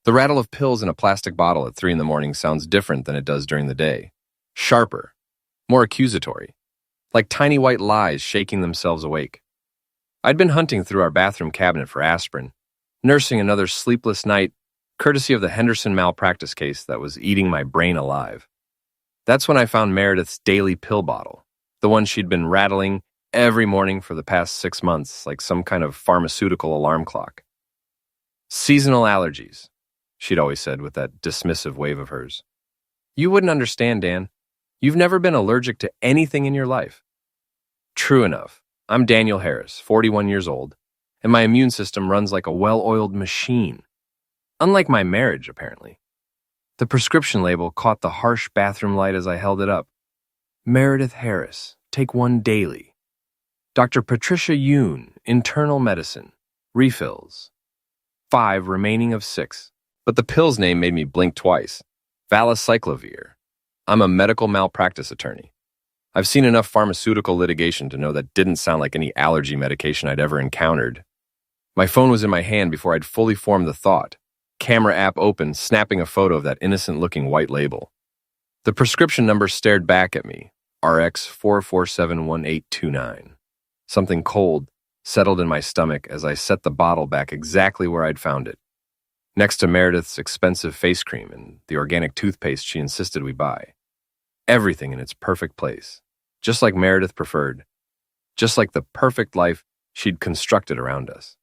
The rattle of pills in a plastic bottle at 3 in the morning sounds different than it does during the day. Sharper, more accusatory, like tiny white lies shaking themselves awake. I'd been hunting through our bathroom cabinet for aspirin, nursing another sleepless night, courtesy of the Henderson malpractice case that was eating my brain alive. That's when I found Meredith's daily pill bottle, the one she'd been rattling every morning for the past 6 months, like some kind of pharmaceutical alarm clock. Seasonal allergies, she'd always said with that dismissive wave of hers. You wouldn't understand, Dan. You've never been allergic to anything in your life. True enough, I'm Daniel Harris, 41 years old, and my immune system runs like a well-oiled machine. Unlike my marriage, apparently. The prescription label caught the harsh bathroom light as I held it up. Meredith Harris, take one daily. Dr. Patricia Yoon, internal medicine, refills. 5 remaining of 6. But the pill's name made me blink twice. Valacyclovir. I'm a medical malpractice attorney. I've seen enough pharmaceutical litigation to know that didn't sound like any allergy medication I'd ever encountered. My phone was in my hand before I'd fully formed the thought. Camera app open, snapping a photo of that innocent-looking white label. The prescription number stared back at me, RX 4471829. Something cold settled in my stomach as I set the bottle back exactly where I'd found it, next to Meredith's expensive face cream and the organic toothpaste she insisted we buy. Everything in its perfect place, just like Meredith preferred, just like the perfect life she'd constructed around us.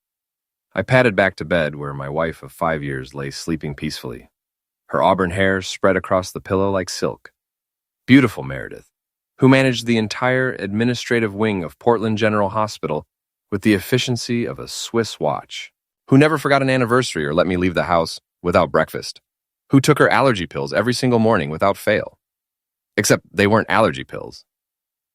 I padded back to bed where my wife of 5 years lay sleeping peacefully, her auburn hair spread across the pillow like silk. Beautiful Meredith, who managed the entire administrative wing of Portland General Hospital with the efficiency of a Swiss watch, who never forgot an anniversary or let me leave the house without breakfast, who took her allergy pills every single morning without fail. Except they weren't allergy pills.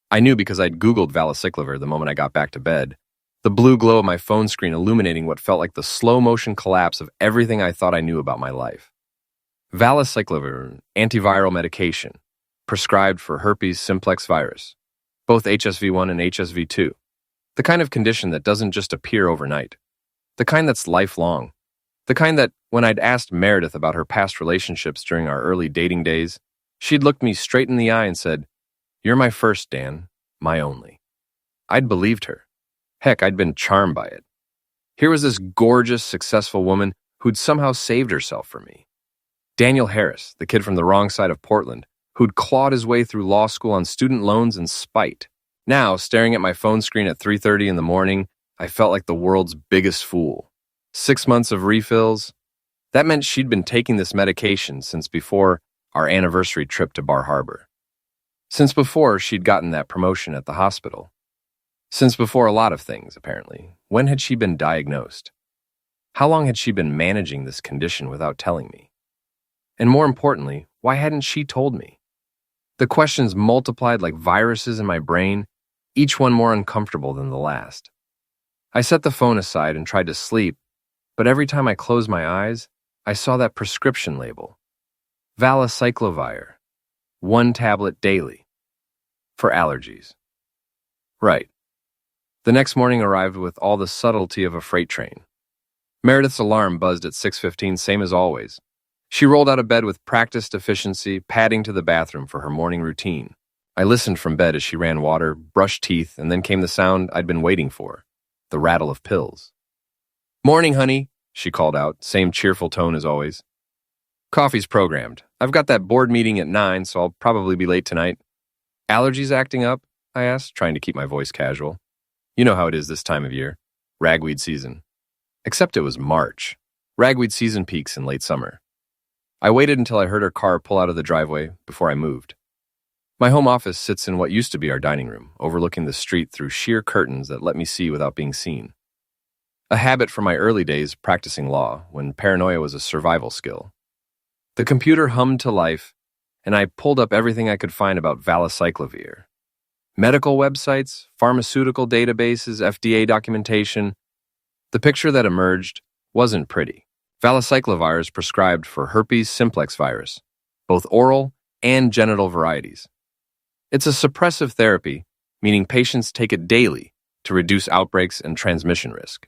I knew because I'd Googled valacyclovir the moment I got back to bed, the blue glow of my phone screen illuminating what felt like the slow-motion collapse of everything I thought I knew about my life. Valacyclovir, antiviral medication, prescribed for herpes simplex virus, both HSV1 and HSV2, the kind of condition that doesn't just appear overnight, the kind that's lifelong, the kind that, when I'd asked Meredith about her past relationships during our early dating days, she'd looked me straight in the eye and said, "You're my first, Dan, my only." I'd believed her. Heck, I'd been charmed by it. Here was this gorgeous, successful woman who'd somehow saved herself for me. Daniel Harris, the kid from the wrong side of Portland, who'd clawed his way through law school on student loans and spite. Now, staring at my phone screen at 3:30 in the morning, I felt like the world's biggest fool. 6 months of refills. That meant she'd been taking this medication since before our anniversary trip to Bar Harbor. Since before she'd gotten that promotion at the hospital. Since before a lot of things, apparently. When had she been diagnosed? How long had she been managing this condition without telling me? And more importantly, why hadn't she told me? The questions multiplied like viruses in my brain, each one more uncomfortable than the last. I set the phone aside and tried to sleep, but every time I closed my eyes, I saw that prescription label. Valacyclovir, 1 tablet daily. For allergies. Right. The next morning arrived with all the subtlety of a freight train. Meredith's alarm buzzed at 6:15, same as always. She rolled out of bed with practiced efficiency, padding to the bathroom for her morning routine. I listened from bed as she ran water, brushed teeth, and then came the sound I'd been waiting for, the rattle of pills. "Morning, honey," she called out, same cheerful tone as always. "Coffee's programmed. I've got that board meeting at 9, so I'll probably be late tonight." "Allergies acting up?" I asked, trying to keep my voice casual. You know how it is this time of year. Ragweed season. Except it was March. Ragweed season peaks in late summer. I waited until I heard her car pull out of the driveway before I moved. My home office sits in what used to be our dining room, overlooking the street through sheer curtains that let me see without being seen. A habit from my early days practicing law, when paranoia was a survival skill. The computer hummed to life, and I pulled up everything I could find about valacyclovir. Medical websites, pharmaceutical databases, FDA documentation. The picture that emerged wasn't pretty. Valacyclovir is prescribed for herpes simplex virus, both oral and genital varieties. It's a suppressive therapy, meaning patients take it daily to reduce outbreaks and transmission risk.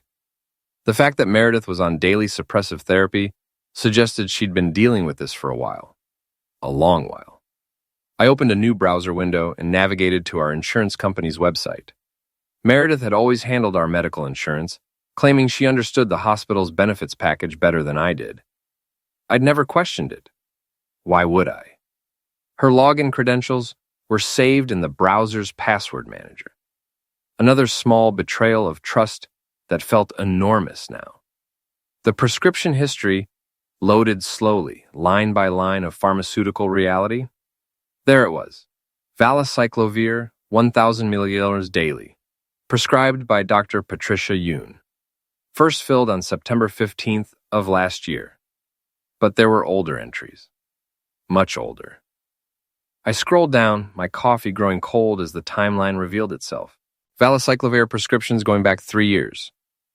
The fact that Meredith was on daily suppressive therapy suggested she'd been dealing with this for a while. A long while. I opened a new browser window and navigated to our insurance company's website. Meredith had always handled our medical insurance, claiming she understood the hospital's benefits package better than I did. I'd never questioned it. Why would I? Her login credentials were saved in the browser's password manager. Another small betrayal of trust that felt enormous now. The prescription history loaded slowly, line by line of pharmaceutical reality. There it was. Valacyclovir, 1,000 milliliters daily. Prescribed by Dr. Patricia Yoon. First filled on September 15th of last year. But there were older entries. Much older. I scrolled down, my coffee growing cold as the timeline revealed itself. Valacyclovir prescriptions going back 3 years.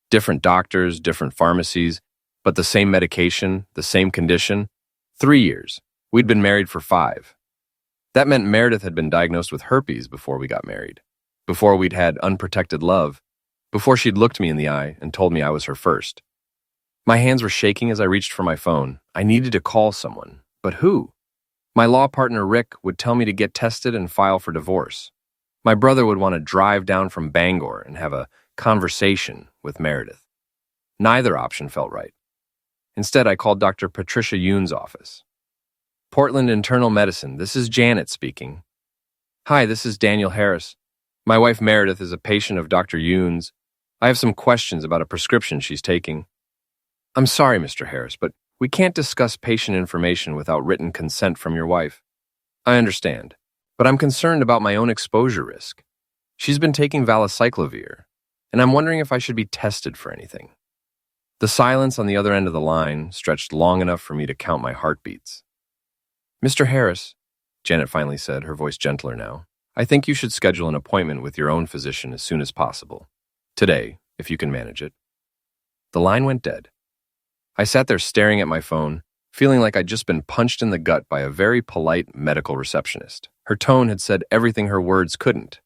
Different doctors, different pharmacies, but the same medication, the same condition. 3 years. We'd been married for 5. That meant Meredith had been diagnosed with herpes before we got married. Before we'd had unprotected love. Before she'd looked me in the eye and told me I was her first. My hands were shaking as I reached for my phone. I needed to call someone. But who? My law partner, Rick, would tell me to get tested and file for divorce. My brother would want to drive down from Bangor and have a conversation with Meredith. Neither option felt right. Instead, I called Dr. Patricia Yoon's office. Portland Internal Medicine, this is Janet speaking. Hi, this is Daniel Harris. My wife Meredith is a patient of Dr. Yoon's. I have some questions about a prescription she's taking. I'm sorry, Mr. Harris, but we can't discuss patient information without written consent from your wife. I understand, but I'm concerned about my own exposure risk. She's been taking valacyclovir, and I'm wondering if I should be tested for anything. The silence on the other end of the line stretched long enough for me to count my heartbeats. Mr. Harris, Janet finally said, her voice gentler now, I think you should schedule an appointment with your own physician as soon as possible. Today, if you can manage it. The line went dead. I sat there staring at my phone, feeling like I'd just been punched in the gut by a very polite medical receptionist. Her tone had said everything her words couldn't.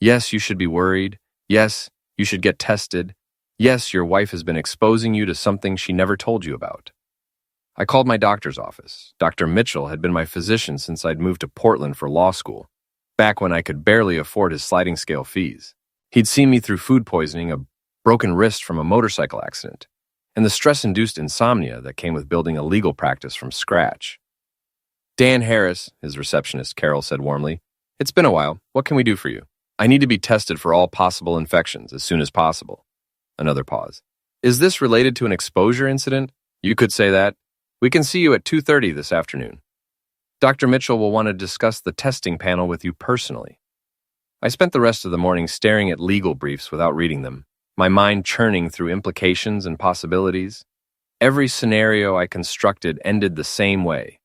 Yes, you should be worried. Yes, you should get tested. Yes, your wife has been exposing you to something she never told you about. I called my doctor's office. Dr. Mitchell had been my physician since I'd moved to Portland for law school, back when I could barely afford his sliding scale fees. He'd seen me through food poisoning, a broken wrist from a motorcycle accident, and the stress-induced insomnia that came with building a legal practice from scratch. Dan Harris, his receptionist Carol said warmly, it's been a while. What can we do for you? I need to be tested for all possible infections as soon as possible. Another pause. Is this related to an exposure incident? You could say that. We can see you at 2:30 this afternoon. Dr. Mitchell will want to discuss the testing panel with you personally. I spent the rest of the morning staring at legal briefs without reading them, my mind churning through implications and possibilities. Every scenario I constructed ended the same way,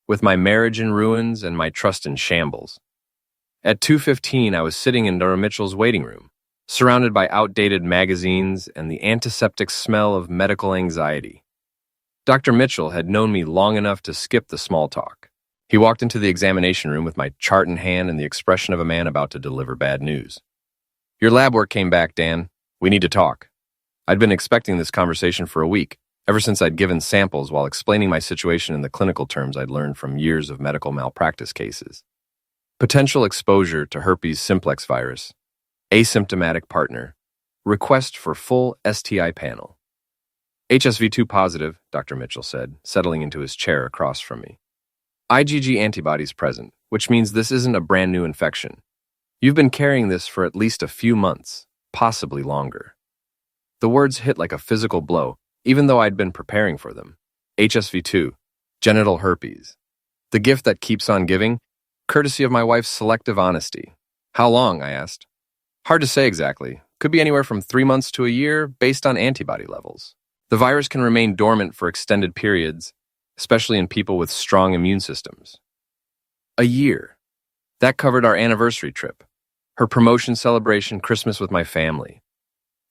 with my marriage in ruins and my trust in shambles. At 2:15, I was sitting in Dr. Mitchell's waiting room, surrounded by outdated magazines and the antiseptic smell of medical anxiety. Dr. Mitchell had known me long enough to skip the small talk. He walked into the examination room with my chart in hand and the expression of a man about to deliver bad news. Your lab work came back, Dan. We need to talk. I'd been expecting this conversation for a week, ever since I'd given samples while explaining my situation in the clinical terms I'd learned from years of medical malpractice cases. Potential exposure to herpes simplex virus. Asymptomatic partner. Request for full STI panel. HSV2 positive, Dr. Mitchell said, settling into his chair across from me. IgG antibodies present, which means this isn't a brand new infection. You've been carrying this for at least a few months, possibly longer. The words hit like a physical blow, even though I'd been preparing for them. HSV2, genital herpes. The gift that keeps on giving, courtesy of my wife's selective honesty. How long, I asked. Hard to say exactly. Could be anywhere from 3 months to a year based on antibody levels. The virus can remain dormant for extended periods, especially in people with strong immune systems. A year. That covered our anniversary trip, her promotion celebration, Christmas with my family.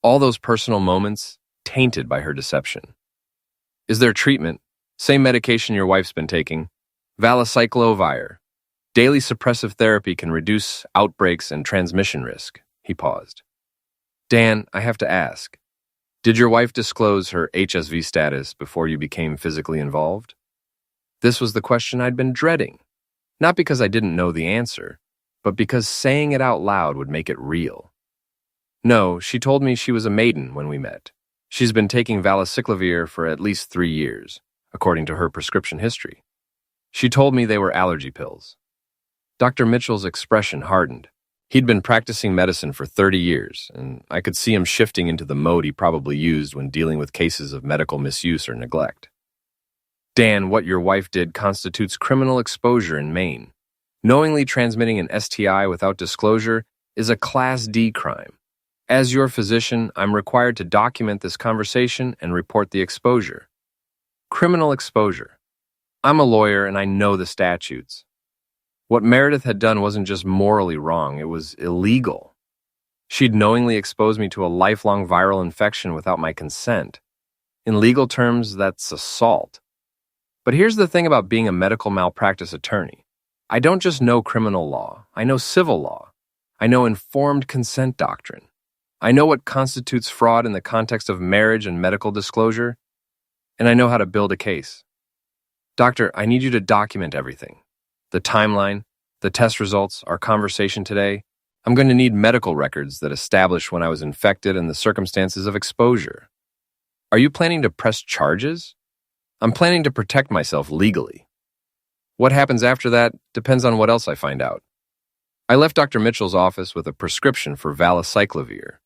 All those personal moments tainted by her deception. Is there treatment? Same medication your wife's been taking. Valacyclovir. Daily suppressive therapy can reduce outbreaks and transmission risk. He paused. Dan, I have to ask. Did your wife disclose her HSV status before you became physically involved? This was the question I'd been dreading, not because I didn't know the answer, but because saying it out loud would make it real. No, she told me she was a maiden when we met. She's been taking valacyclovir for at least 3 years, according to her prescription history. She told me they were allergy pills. Dr. Mitchell's expression hardened. He'd been practicing medicine for 30 years, and I could see him shifting into the mode he probably used when dealing with cases of medical misuse or neglect. Dan, what your wife did constitutes criminal exposure in Maine. Knowingly transmitting an STI without disclosure is a Class D crime. As your physician, I'm required to document this conversation and report the exposure. Criminal exposure. I'm a lawyer and I know the statutes. What Meredith had done wasn't just morally wrong, it was illegal. She'd knowingly exposed me to a lifelong viral infection without my consent. In legal terms, that's assault. But here's the thing about being a medical malpractice attorney. I don't just know criminal law, I know civil law. I know informed consent doctrine. I know what constitutes fraud in the context of marriage and medical disclosure, and I know how to build a case. Doctor, I need you to document everything. The timeline, the test results, our conversation today. I'm going to need medical records that establish when I was infected and the circumstances of exposure. Are you planning to press charges? I'm planning to protect myself legally. What happens after that depends on what else I find out. I left Dr. Mitchell's office with a prescription for valacyclovir,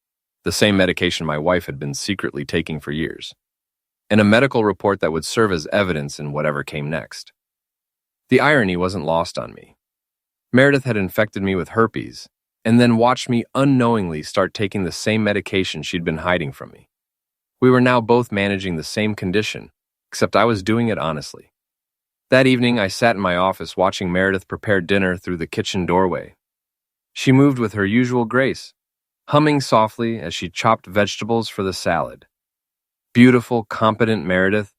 the same medication my wife had been secretly taking for years, and a medical report that would serve as evidence in whatever came next. The irony wasn't lost on me. Meredith had infected me with herpes, and then watched me unknowingly start taking the same medication she'd been hiding from me. We were now both managing the same condition, except I was doing it honestly. That evening, I sat in my office watching Meredith prepare dinner through the kitchen doorway. She moved with her usual grace, humming softly as she chopped vegetables for the salad. Beautiful, competent Meredith,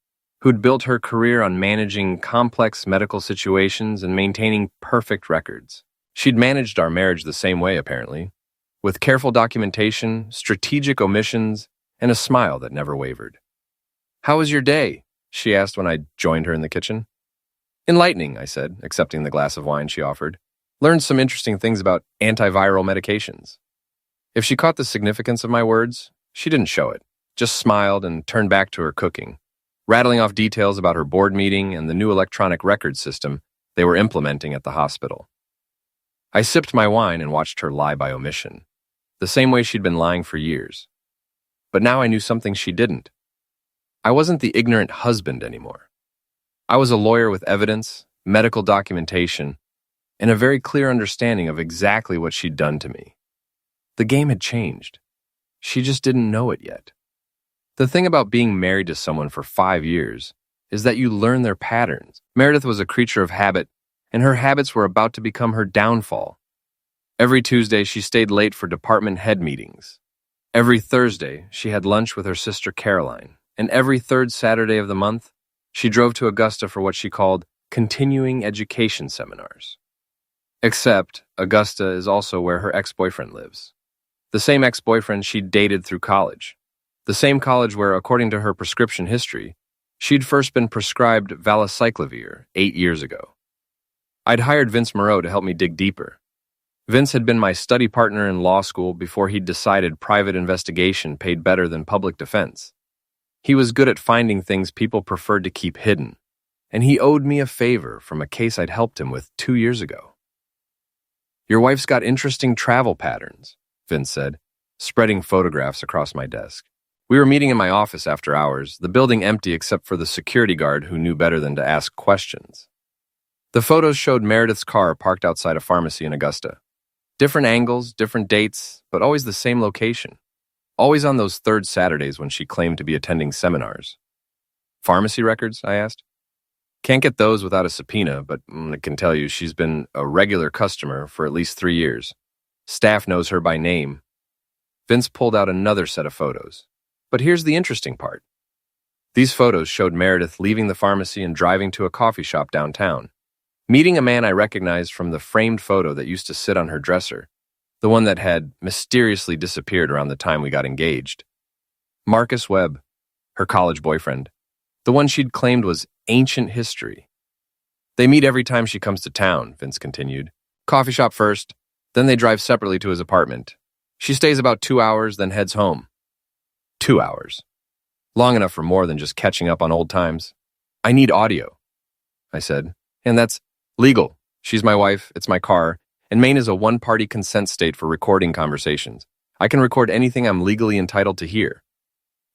who'd built her career on managing complex medical situations and maintaining perfect records. She'd managed our marriage the same way, apparently, with careful documentation, strategic omissions, and a smile that never wavered. "How was your day?" she asked when I joined her in the kitchen. "Enlightening," I said, accepting the glass of wine she offered. "Learned some interesting things about antiviral medications." If she caught the significance of my words, she didn't show it, just smiled and turned back to her cooking, rattling off details about her board meeting and the new electronic record system they were implementing at the hospital. I sipped my wine and watched her lie by omission, the same way she'd been lying for years. But now I knew something she didn't. I wasn't the ignorant husband anymore. I was a lawyer with evidence, medical documentation, and a very clear understanding of exactly what she'd done to me. The game had changed. She just didn't know it yet. The thing about being married to someone for 5 years is that you learn their patterns. Meredith was a creature of habit, and her habits were about to become her downfall. Every Tuesday, she stayed late for department head meetings. Every Thursday, she had lunch with her sister Caroline, and every third Saturday of the month, she drove to Augusta for what she called continuing education seminars. Except, Augusta is also where her ex-boyfriend lives. The same ex-boyfriend she'd dated through college. The same college where, according to her prescription history, she'd first been prescribed valacyclovir 8 years ago. I'd hired Vince Moreau to help me dig deeper. Vince had been my study partner in law school before he'd decided private investigation paid better than public defense. He was good at finding things people preferred to keep hidden, and he owed me a favor from a case I'd helped him with 2 years ago. "Your wife's got interesting travel patterns," Vince said, spreading photographs across my desk. We were meeting in my office after hours, the building empty except for the security guard who knew better than to ask questions. The photos showed Meredith's car parked outside a pharmacy in Augusta. Different angles, different dates, but always the same location. Always on those third Saturdays when she claimed to be attending seminars. "Pharmacy records?" I asked. "Can't get those without a subpoena, but I can tell you she's been a regular customer for at least 3 years. Staff knows her by name." Vince pulled out another set of photos. But here's the interesting part. These photos showed Meredith leaving the pharmacy and driving to a coffee shop downtown, meeting a man I recognized from the framed photo that used to sit on her dresser, the one that had mysteriously disappeared around the time we got engaged. Marcus Webb, her college boyfriend, the one she'd claimed was ancient history. They meet every time she comes to town, Vince continued. Coffee shop first, then they drive separately to his apartment. She stays about 2 hours, then heads home. 2 hours. Long enough for more than just catching up on old times. I need audio, I said. And that's legal. She's my wife, it's my car, and Maine is a one-party consent state for recording conversations. I can record anything I'm legally entitled to hear.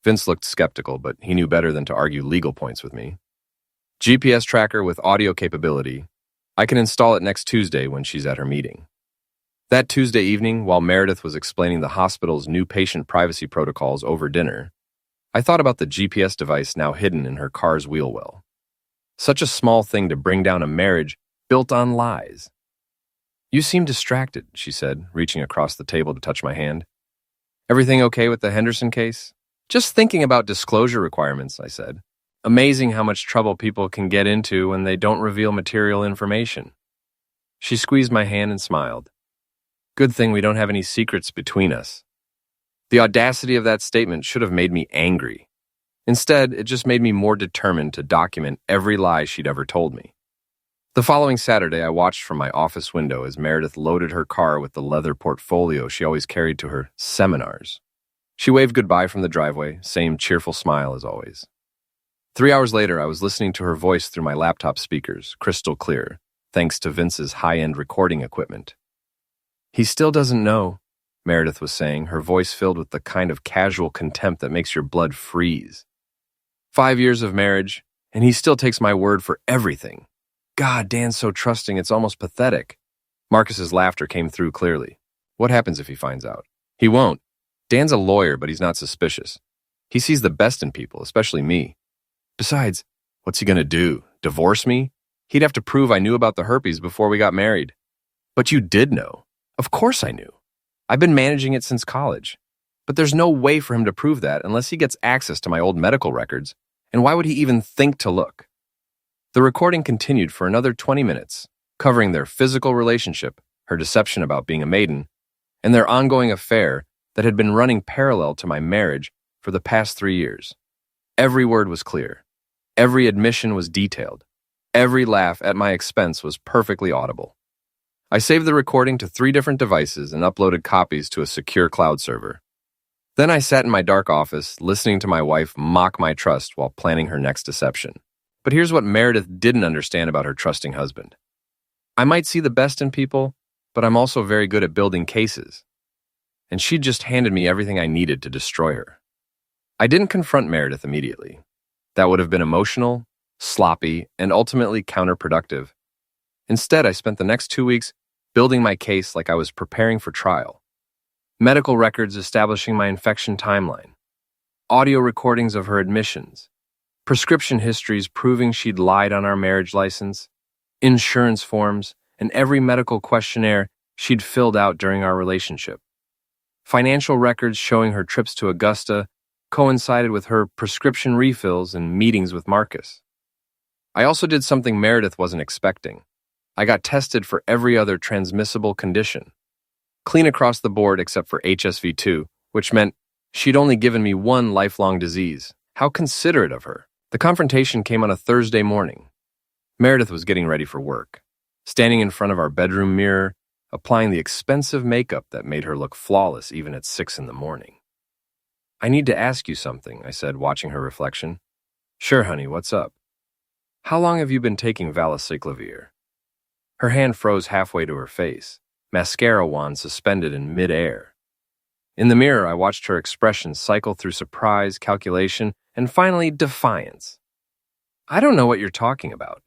Vince looked skeptical, but he knew better than to argue legal points with me. GPS tracker with audio capability. I can install it next Tuesday when she's at her meeting. That Tuesday evening, while Meredith was explaining the hospital's new patient privacy protocols over dinner, I thought about the GPS device now hidden in her car's wheel well. Such a small thing to bring down a marriage built on lies. You seem distracted, she said, reaching across the table to touch my hand. Everything okay with the Henderson case? Just thinking about disclosure requirements, I said. Amazing how much trouble people can get into when they don't reveal material information. She squeezed my hand and smiled. Good thing we don't have any secrets between us. The audacity of that statement should have made me angry. Instead, it just made me more determined to document every lie she'd ever told me. The following Saturday, I watched from my office window as Meredith loaded her car with the leather portfolio she always carried to her seminars. She waved goodbye from the driveway, same cheerful smile as always. 3 hours later, I was listening to her voice through my laptop speakers, crystal clear, thanks to Vince's high-end recording equipment. He still doesn't know, Meredith was saying, her voice filled with the kind of casual contempt that makes your blood freeze. 5 years of marriage, and he still takes my word for everything. God, Dan's so trusting, it's almost pathetic. Marcus's laughter came through clearly. What happens if he finds out? He won't. Dan's a lawyer, but he's not suspicious. He sees the best in people, especially me. Besides, what's he going to do? Divorce me? He'd have to prove I knew about the herpes before we got married. But you did know. Of course I knew. I've been managing it since college. But there's no way for him to prove that unless he gets access to my old medical records. And why would he even think to look? The recording continued for another 20 minutes, covering their physical relationship, her deception about being a maiden, and their ongoing affair that had been running parallel to my marriage for the past 3 years. Every word was clear. Every admission was detailed. Every laugh at my expense was perfectly audible. I saved the recording to 3 different devices and uploaded copies to a secure cloud server. Then I sat in my dark office, listening to my wife mock my trust while planning her next deception. But here's what Meredith didn't understand about her trusting husband. I might see the best in people, but I'm also very good at building cases. And she'd just handed me everything I needed to destroy her. I didn't confront Meredith immediately. That would have been emotional, sloppy, and ultimately counterproductive. Instead, I spent the next 2 weeks building my case like I was preparing for trial. Medical records establishing my infection timeline. Audio recordings of her admissions. Prescription histories proving she'd lied on our marriage license. Insurance forms, and every medical questionnaire she'd filled out during our relationship. Financial records showing her trips to Augusta coincided with her prescription refills and meetings with Marcus. I also did something Meredith wasn't expecting. I got tested for every other transmissible condition. Clean across the board except for HSV-2, which meant she'd only given me one lifelong disease. How considerate of her. The confrontation came on a Thursday morning. Meredith was getting ready for work, standing in front of our bedroom mirror, applying the expensive makeup that made her look flawless even at 6 in the morning. I need to ask you something, I said, watching her reflection. Sure, honey, what's up? How long have you been taking valacyclovir? Her hand froze halfway to her face, mascara wand suspended in mid-air. In the mirror, I watched her expression cycle through surprise, calculation, and finally defiance. I don't know what you're talking about.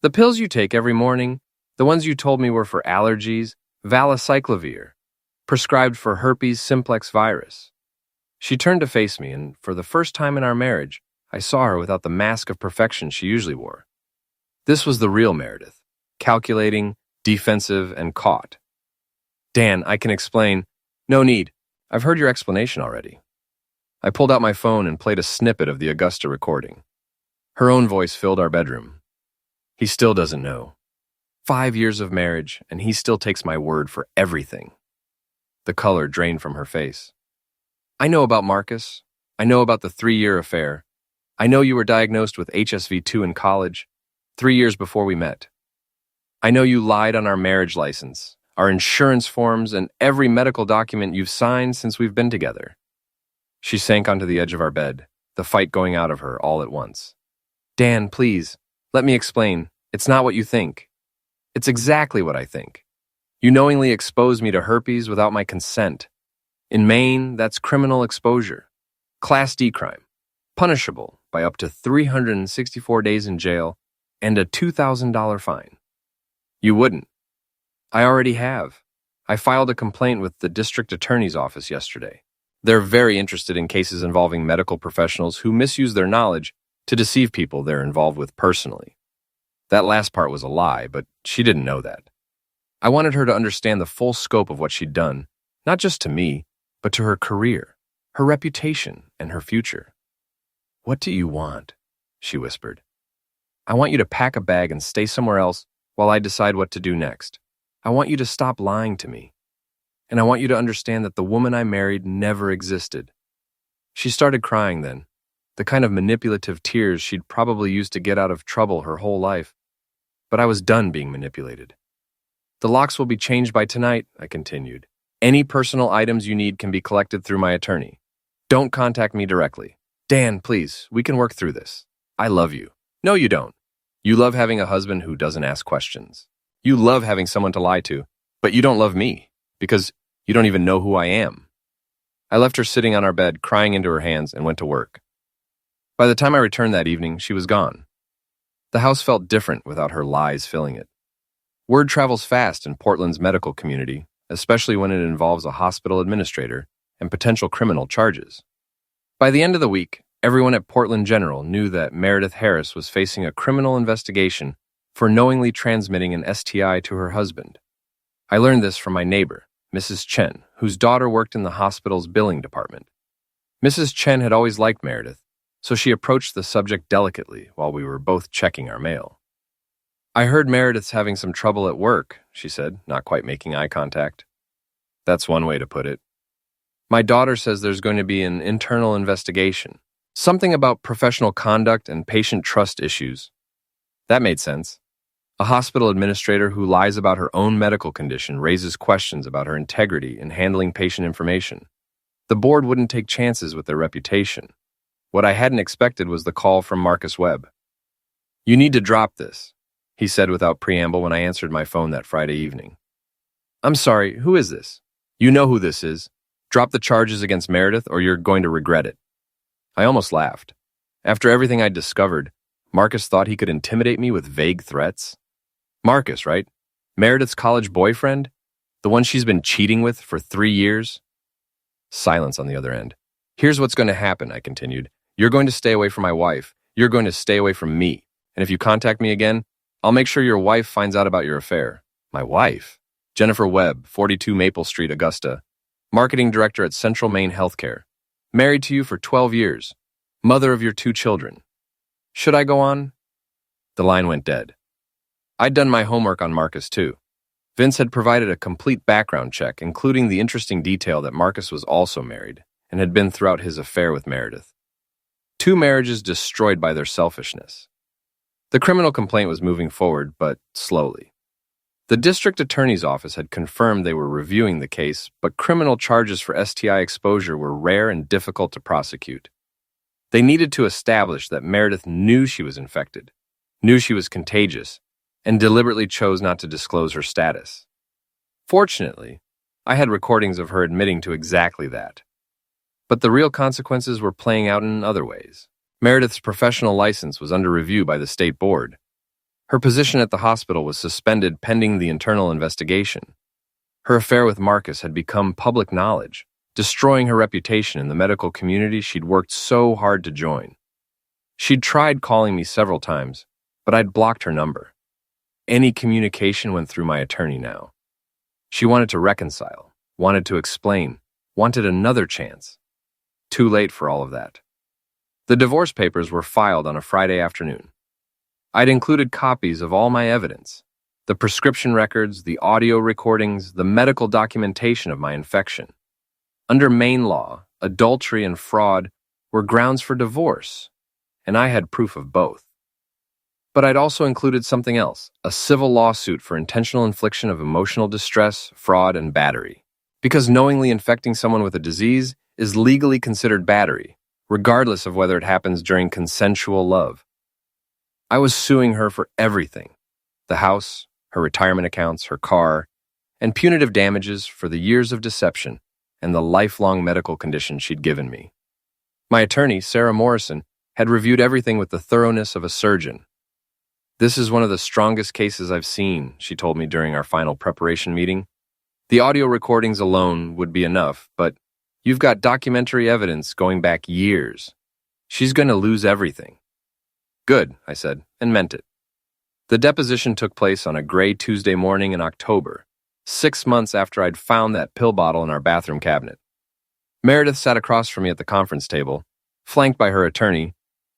The pills you take every morning, the ones you told me were for allergies, valacyclovir, prescribed for herpes simplex virus. She turned to face me, and for the first time in our marriage, I saw her without the mask of perfection she usually wore. This was the real Meredith, calculating, defensive, and caught. Dan, I can explain. No need. I've heard your explanation already. I pulled out my phone and played a snippet of the Augusta recording. Her own voice filled our bedroom. He still doesn't know. 5 years of marriage, and he still takes my word for everything. The color drained from her face. I know about Marcus. I know about the 3-year affair. I know you were diagnosed with HSV-2 in college, 3 years before we met. I know you lied on our marriage license, our insurance forms, and every medical document you've signed since we've been together. She sank onto the edge of our bed, the fight going out of her all at once. Dan, please, let me explain. It's not what you think. It's exactly what I think. You knowingly exposed me to herpes without my consent. In Maine, that's criminal exposure. Class D crime. Punishable by up to 364 days in jail and a $2,000 fine. You wouldn't. I already have. I filed a complaint with the district attorney's office yesterday. They're very interested in cases involving medical professionals who misuse their knowledge to deceive people they're involved with personally. That last part was a lie, but she didn't know that. I wanted her to understand the full scope of what she'd done, not just to me, but to her career, her reputation, and her future. What do you want? She whispered. I want you to pack a bag and stay somewhere else while I decide what to do next. I want you to stop lying to me. And I want you to understand that the woman I married never existed. She started crying then, the kind of manipulative tears she'd probably used to get out of trouble her whole life. But I was done being manipulated. The locks will be changed by tonight, I continued. Any personal items you need can be collected through my attorney. Don't contact me directly. Dan, please, we can work through this. I love you. No, you don't. You love having a husband who doesn't ask questions. You love having someone to lie to, but you don't love me because you don't even know who I am. I left her sitting on our bed, crying into her hands, and went to work. By the time I returned that evening, she was gone. The house felt different without her lies filling it. Word travels fast in Portland's medical community, especially when it involves a hospital administrator and potential criminal charges. By the end of the week, everyone at Portland General knew that Meredith Harris was facing a criminal investigation for knowingly transmitting an STI to her husband. I learned this from my neighbor, Mrs. Chen, whose daughter worked in the hospital's billing department. Mrs. Chen had always liked Meredith, so she approached the subject delicately while we were both checking our mail. I heard Meredith's having some trouble at work, she said, not quite making eye contact. That's one way to put it. My daughter says there's going to be an internal investigation, something about professional conduct and patient trust issues. That made sense. A hospital administrator who lies about her own medical condition raises questions about her integrity in handling patient information. The board wouldn't take chances with their reputation. What I hadn't expected was the call from Marcus Webb. You need to drop this, he said without preamble when I answered my phone that Friday evening. I'm sorry, who is this? You know who this is. Drop the charges against Meredith or you're going to regret it. I almost laughed. After everything I'd discovered, Marcus thought he could intimidate me with vague threats. Marcus, right? Meredith's college boyfriend? The one she's been cheating with for 3 years? Silence on the other end. Here's what's going to happen, I continued. You're going to stay away from my wife. You're going to stay away from me. And if you contact me again, I'll make sure your wife finds out about your affair. My wife? Jennifer Webb, 42 Maple Street, Augusta. Marketing director at Central Maine Healthcare. Married to you for 12 years. Mother of your 2 children. Should I go on? The line went dead. I'd done my homework on Marcus, too. Vince had provided a complete background check, including the interesting detail that Marcus was also married and had been throughout his affair with Meredith. 2 marriages destroyed by their selfishness. The criminal complaint was moving forward, but slowly. The district attorney's office had confirmed they were reviewing the case, but criminal charges for STI exposure were rare and difficult to prosecute. They needed to establish that Meredith knew she was infected, knew she was contagious, and deliberately chose not to disclose her status. Fortunately, I had recordings of her admitting to exactly that. But the real consequences were playing out in other ways. Meredith's professional license was under review by the state board. Her position at the hospital was suspended pending the internal investigation. Her affair with Marcus had become public knowledge, destroying her reputation in the medical community she'd worked so hard to join. She'd tried calling me several times, but I'd blocked her number. Any communication went through my attorney now. She wanted to reconcile, wanted to explain, wanted another chance. Too late for all of that. The divorce papers were filed on a Friday afternoon. I'd included copies of all my evidence, the prescription records, the audio recordings, the medical documentation of my infection. Under Maine law, adultery and fraud were grounds for divorce, and I had proof of both. But I'd also included something else, a civil lawsuit for intentional infliction of emotional distress, fraud, and battery. Because knowingly infecting someone with a disease is legally considered battery, regardless of whether it happens during consensual love. I was suing her for everything: the house, her retirement accounts, her car, and punitive damages for the years of deception and the lifelong medical condition she'd given me. My attorney, Sarah Morrison, had reviewed everything with the thoroughness of a surgeon. "This is one of the strongest cases I've seen," she told me during our final preparation meeting. "The audio recordings alone would be enough, but you've got documentary evidence going back years. She's going to lose everything." "Good," I said, and meant it. The deposition took place on a gray Tuesday morning in October, 6 months after I'd found that pill bottle in our bathroom cabinet. Meredith sat across from me at the conference table, flanked by her attorney,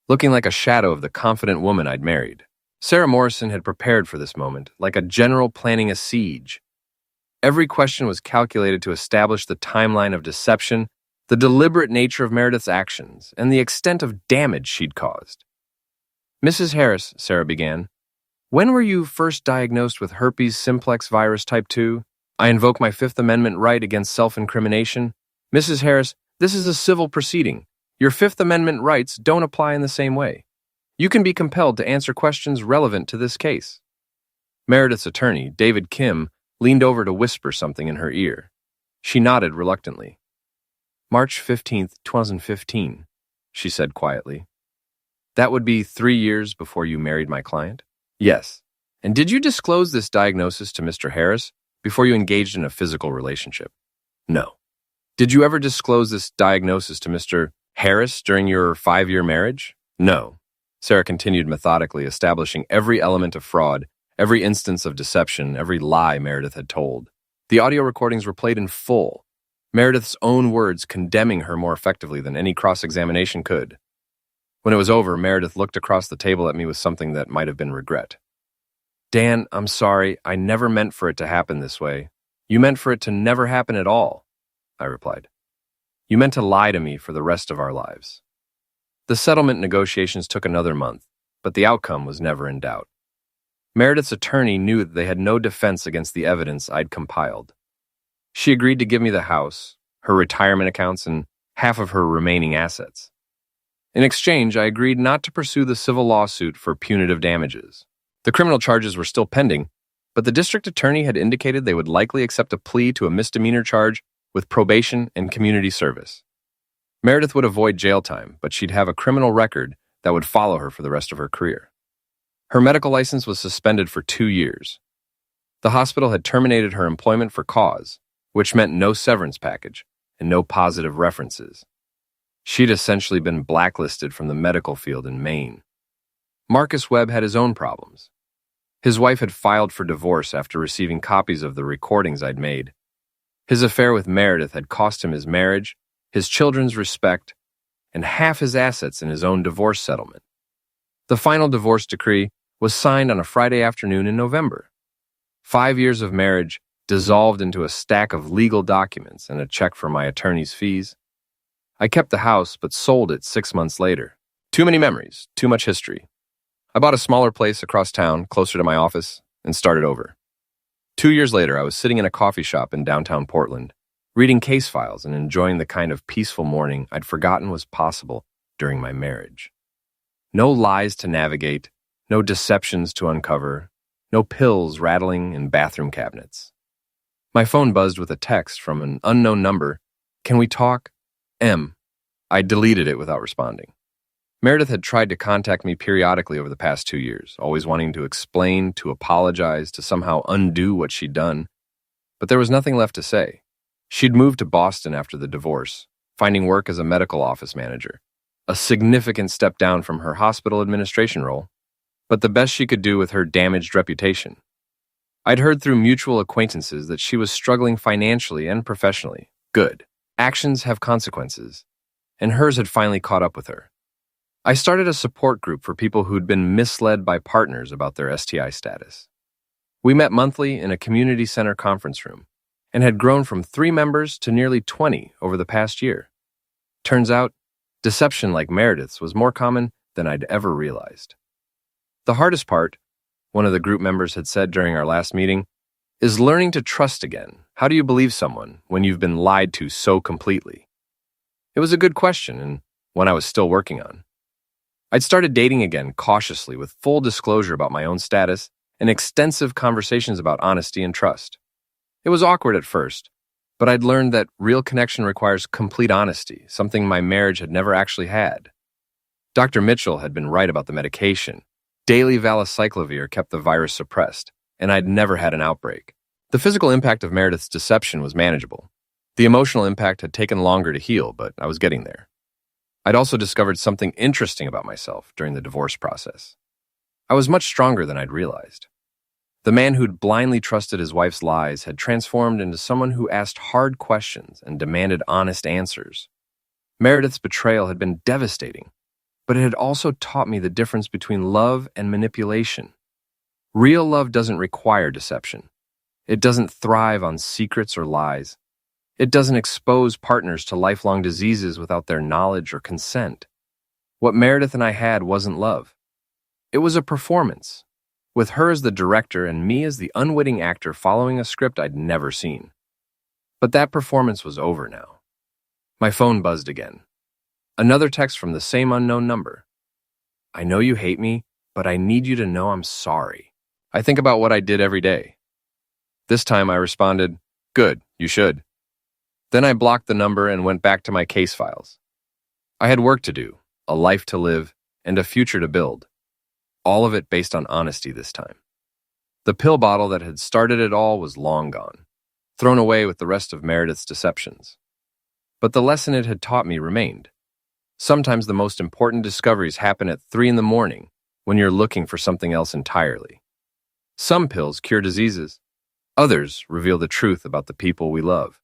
looking like a shadow of the confident woman I'd married. Sarah Morrison had prepared for this moment, like a general planning a siege. Every question was calculated to establish the timeline of deception, the deliberate nature of Meredith's actions, and the extent of damage she'd caused. "Mrs. Harris," Sarah began, "when were you first diagnosed with herpes simplex virus type 2? I invoke my Fifth Amendment right against self-incrimination. Mrs. Harris, this is a civil proceeding. Your Fifth Amendment rights don't apply in the same way. You can be compelled to answer questions relevant to this case." Meredith's attorney, David Kim, leaned over to whisper something in her ear. She nodded reluctantly. "March 15th, 2015, she said quietly. "That would be 3 years before you married my client?" "Yes." "And did you disclose this diagnosis to Mr. Harris before you engaged in a physical relationship?" "No." "Did you ever disclose this diagnosis to Mr. Harris during your 5-year marriage?" "No." Sarah continued methodically, establishing every element of fraud, every instance of deception, every lie Meredith had told. The audio recordings were played in full, Meredith's own words condemning her more effectively than any cross-examination could. When it was over, Meredith looked across the table at me with something that might have been regret. "Dan, I'm sorry. I never meant for it to happen this way. You meant for it to never happen at all," I replied. "You meant to lie to me for the rest of our lives." The settlement negotiations took another month, but the outcome was never in doubt. Meredith's attorney knew that they had no defense against the evidence I'd compiled. She agreed to give me the house, her retirement accounts, and half of her remaining assets. In exchange, I agreed not to pursue the civil lawsuit for punitive damages. The criminal charges were still pending, but the district attorney had indicated they would likely accept a plea to a misdemeanor charge with probation and community service. Meredith would avoid jail time, but she'd have a criminal record that would follow her for the rest of her career. Her medical license was suspended for 2 years. The hospital had terminated her employment for cause, which meant no severance package and no positive references. She'd essentially been blacklisted from the medical field in Maine. Marcus Webb had his own problems. His wife had filed for divorce after receiving copies of the recordings I'd made. His affair with Meredith had cost him his marriage, his children's respect, and half his assets in his own divorce settlement. The final divorce decree was signed on a Friday afternoon in November. 5 years of marriage dissolved into a stack of legal documents and a check for my attorney's fees. I kept the house, but sold it 6 months later. Too many memories, too much history. I bought a smaller place across town, closer to my office, and started over. 2 years later, I was sitting in a coffee shop in downtown Portland, reading case files and enjoying the kind of peaceful morning I'd forgotten was possible during my marriage. No lies to navigate, no deceptions to uncover, no pills rattling in bathroom cabinets. My phone buzzed with a text from an unknown number. "Can we talk? M." I deleted it without responding. Meredith had tried to contact me periodically over the past 2 years, always wanting to explain, to apologize, to somehow undo what she'd done. But there was nothing left to say. She'd moved to Boston after the divorce, finding work as a medical office manager, a significant step down from her hospital administration role, but the best she could do with her damaged reputation. I'd heard through mutual acquaintances that she was struggling financially and professionally. Good. Actions have consequences, and hers had finally caught up with her. I started a support group for people who'd been misled by partners about their STI status. We met monthly in a community center conference room, and had grown from 3 members to nearly 20 over the past year. Turns out, Deception like Meredith's was more common than I'd ever realized. The hardest part, one of the group members had said during our last meeting, is learning to trust again. How do you believe someone when you've been lied to so completely? It was a good question and one I was still working on. I'd started dating again cautiously with full disclosure about my own status and extensive conversations about honesty and trust. It was awkward at first, but I'd learned that real connection requires complete honesty, something my marriage had never actually had. Dr. Mitchell had been right about the medication. Daily valacyclovir kept the virus suppressed, and I'd never had an outbreak. The physical impact of Meredith's deception was manageable. The emotional impact had taken longer to heal, but I was getting there. I'd also discovered something interesting about myself during the divorce process. I was much stronger than I'd realized. The man who'd blindly trusted his wife's lies had transformed into someone who asked hard questions and demanded honest answers. Meredith's betrayal had been devastating, but it had also taught me the difference between love and manipulation. Real love doesn't require deception. It doesn't thrive on secrets or lies. It doesn't expose partners to lifelong diseases without their knowledge or consent. What Meredith and I had wasn't love. It was a performance, with her as the director and me as the unwitting actor following a script I'd never seen. But that performance was over now. My phone buzzed again. Another text from the same unknown number. I know you hate me, but I need you to know I'm sorry. I think about what I did every day. This time I responded, good, you should. Then I blocked the number and went back to my case files. I had work to do, a life to live, and a future to build. All of it based on honesty this time. The pill bottle that had started it all was long gone, thrown away with the rest of Meredith's deceptions. But the lesson it had taught me remained. Sometimes the most important discoveries happen at 3 a.m. when you're looking for something else entirely. Some pills cure diseases. Others reveal the truth about the people we love.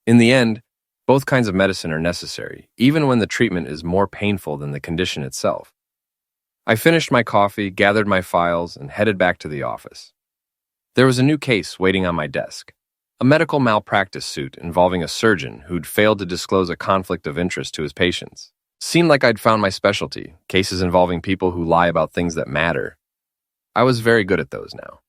In the end, both kinds of medicine are necessary, even when the treatment is more painful than the condition itself. I finished my coffee, gathered my files, and headed back to the office. There was a new case waiting on my desk, a medical malpractice suit involving a surgeon who'd failed to disclose a conflict of interest to his patients. Seemed like I'd found my specialty, cases involving people who lie about things that matter. I was very good at those now.